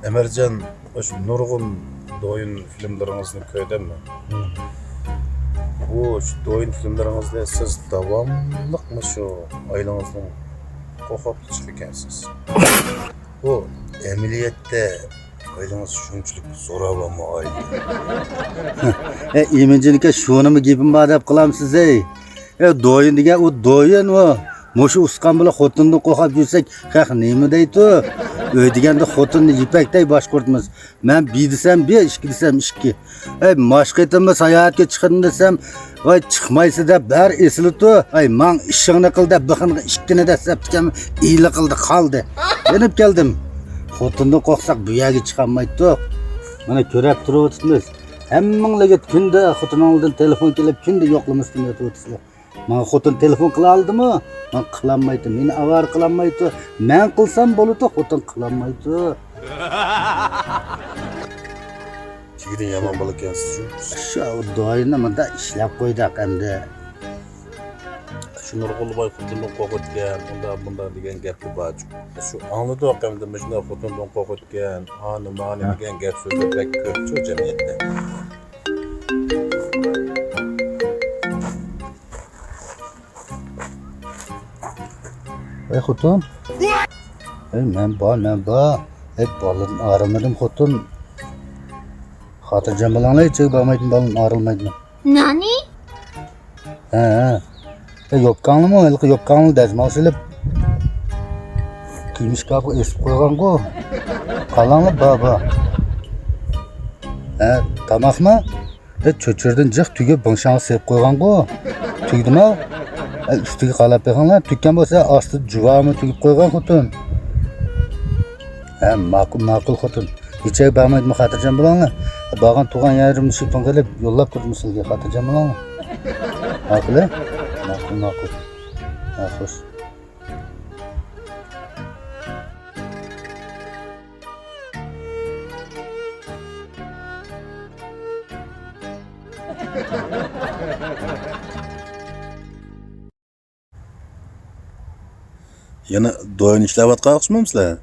Emercan, şu nurgun doyun filmlerinizini koydunmu? Bu doyun filmlerinizde siz davamlıq mı şu aylığınızdan qo'rqib chiqib ekansiz? Bu ameliyatda aylığınız shunchalik zo'ravonmi aylı? Imincinike şunu mu gibim var deb qilamsiz ey? Doyun degan u doyun o. Mushu usqan bilan xotinni qo'rqib yursak, haq nima deydi? Öy deganda xotinni ipakday boshqurtmiz. Men bir desam bir, ikki desam ikki. Mashqetimni sayohatga chiqdim desam, voy chiqmaysiz deb bar esilibdi. Men ishingni qil deb bixinga ikkini dasabtikam, iyli qildi qoldi. Yenib keldim. Xotinni qo'rqsak bu yerga chiqolmaydi. Mana ko'rib turibsiz. Hammanglarga kunda xotin oldidan telefon kelib, kunda yo'qlamasdan o'tibsizlar. Men xotin telefon qila oldimi? Men qilamaydi. Meni avar qilamaydi. Men qilsam bo'ladi, xotin qilamaydi. Chigidin yomon bola ekansiz Shu doyini menda ishlab qo'ydik endi. Şu nurgulboy xotinni qo'rqitgan, bunda degan gapni bor. Shu angladi oqamda mana xotindan qo'rqitgan, mani degan gap so'zlar pek ko'p jamiyatda. Xotin. Men bor. Boladan ayrılmadım xotin. Xotirjam bo'linglar, hech bo'lmaydi, bolam ayrılmaydi. Nani? Yopkanlımı, ilk yopkanlı dezmal silip kiymiş kapı esip koygan ko. Kalanlı baba. Tamak mı? Çöçürdün cık tüge bınşanı sevip koygan ko. Tügdü mü? Üstüge kalap yakınlar. Tükken bolsa astı cuvamı tügüp koygan xotun. Makul xotun. Hiçe bağmaydı mı xatırcan bulanlar? Bağın tuğan yerimni şıpın gelip yollap durmuş sizge xatırcan bulanlar. Makul he? Makul. Hoş. Yana doyun işlab atqanmısınızlar?